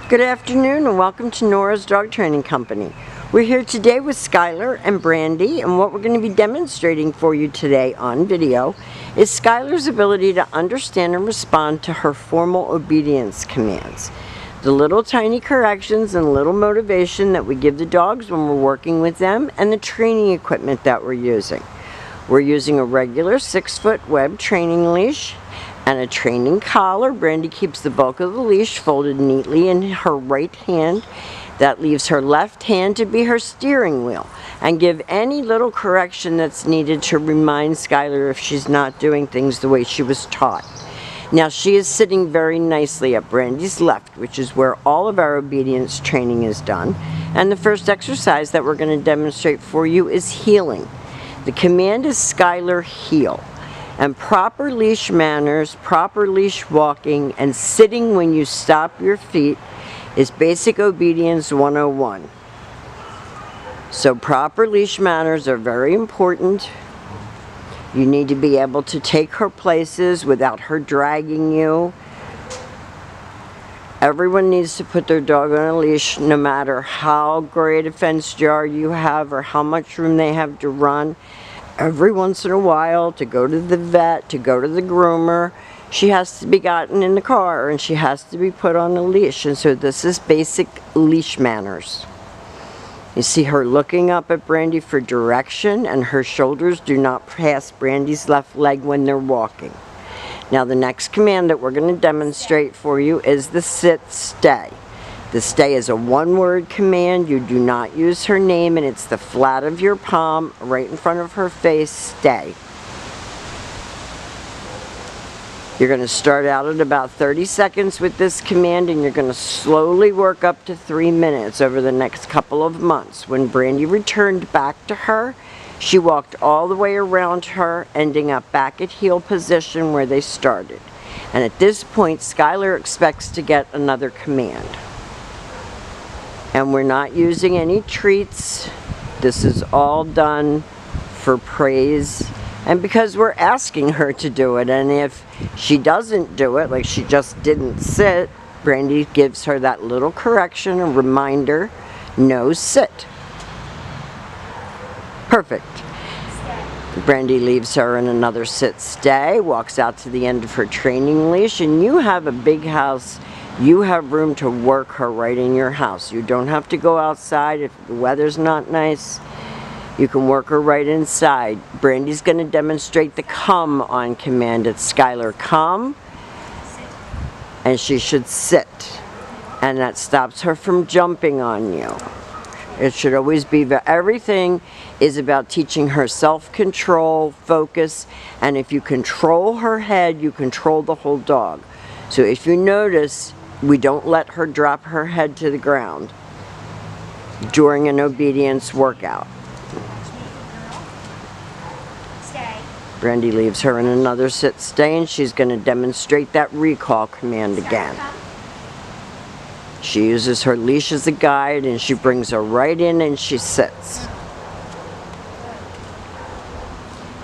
Good afternoon and welcome to Nora's Dog Training Company. We're here today with Skylar and Brandy, and what we're going to be demonstrating for you today on video is Skylar's ability to understand and respond to her formal obedience commands. The little tiny corrections and little motivation that we give the dogs when we're working with them, and the training equipment that we're using. We're using a regular 6-foot web training leash and a training collar. Brandy keeps the bulk of the leash folded neatly in her right hand. That leaves her left hand to be her steering wheel and give any little correction that's needed to remind Skylar if she's not doing things the way she was taught. Now she is sitting very nicely at Brandy's left, which is where all of our obedience training is done. And the first exercise that we're going to demonstrate for you is heeling. The command is Skylar heel. And proper leash manners, proper leash walking, and sitting when you stop your feet is Basic Obedience 101. So proper leash manners are very important. You need to be able to take her places without her dragging you. Everyone needs to put their dog on a leash, no matter how great a fenced yard you have or how much room they have to run. Every once in a while, to go to the vet, to go to the groomer, she has to be gotten in the car and she has to be put on a leash. And so this is basic leash manners. You see her looking up at Brandy for direction, and her shoulders do not pass Brandy's left leg when they're walking. Now the next command that we're going to demonstrate for you is the sit stay. The stay is a one-word command. You do not use her name, and it's the flat of your palm right in front of her face. Stay. You're going to start out at about 30 seconds with this command, and you're going to slowly work up to 3 minutes over the next couple of months. When Brandy returned back to her, she walked all the way around her, ending up back at heel position where they started. And at this point, Skylar expects to get another command. And we're not using any treats. This is all done for praise and because we're asking her to do it. And if she doesn't do it, like she just didn't sit, Brandy gives her that little correction, a reminder, no sit. Perfect. Brandy leaves her in another sit stay, walks out to the end of her training leash, and you have a big house. You have room to work her right in your house. You don't have to go outside if the weather's not nice. You can work her right inside. Brandy's going to demonstrate the come on command. It's Skylar come, and she should sit. And that stops her from jumping on you. It should always be, everything is about teaching her self-control, focus, and if you control her head, you control the whole dog. So if you notice, we don't let her drop her head to the ground during an obedience workout. Stay. Brandy leaves her in another sit stay, and she's going to demonstrate that recall command again. She uses her leash as a guide, and she brings her right in and she sits.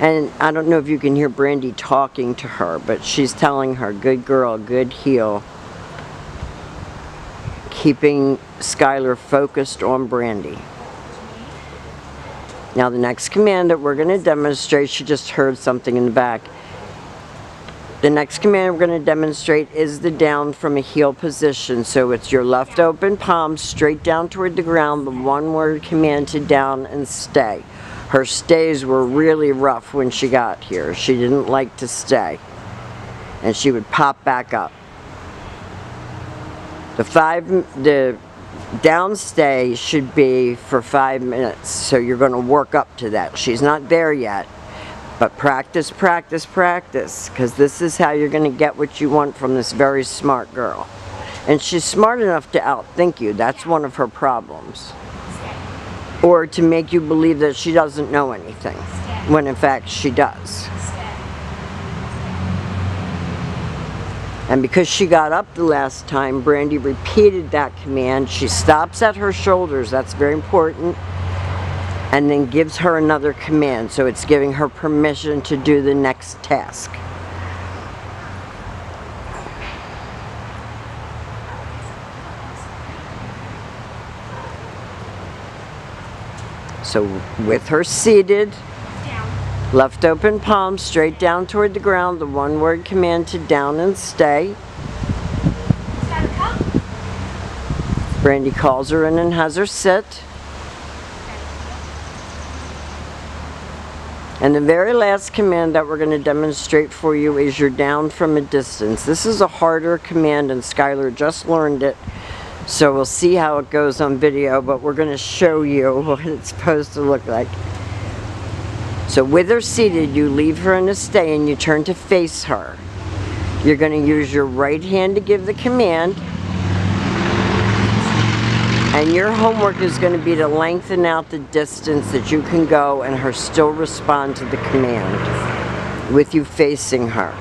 And I don't know if you can hear Brandy talking to her, but she's telling her, good girl, good heel. Keeping Skylar focused on Brandy. Now the next command that we're going to demonstrate, she just heard something in the back. The next command we're going to demonstrate is the down from a heel position. So it's your left open palm straight down toward the ground, the one-word command to down and stay. Her stays were really rough when she got here. She didn't like to stay. And she would pop back up. The down stay should be for 5 minutes, so you're going to work up to that. She's not there yet, but practice, practice, practice, because this is how you're going to get what you want from this very smart girl. And she's smart enough to outthink you. That's one of her problems. Or to make you believe that she doesn't know anything, when in fact she does. And because she got up the last time, Brandy repeated that command. She stops at her shoulders, that's very important, and then gives her another command. So it's giving her permission to do the next task. So with her seated, Down. left open palm straight down toward the ground, the one-word command to down and stay. Stand up. Brandy calls her in and has her sit. And the very last command that we're going to demonstrate for you is your down from a distance. This is a harder command and Skylar just learned it. So we'll see how it goes on video, but we're going to show you what it's supposed to look like. So with her seated, you leave her in a stay and you turn to face her. You're going to use your right hand to give the command. And your homework is going to be to lengthen out the distance that you can go and her still respond to the command with you facing her.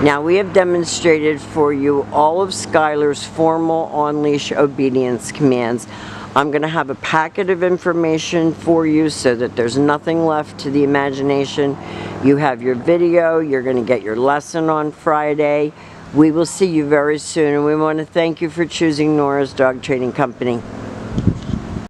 Now we have demonstrated for you all of Skylar's formal on-leash obedience commands. I'm going to have a packet of information for you so that there's nothing left to the imagination. You have your video, you're going to get your lesson on Friday. We will see you very soon, and we want to thank you for choosing Nora's Dog Training Company.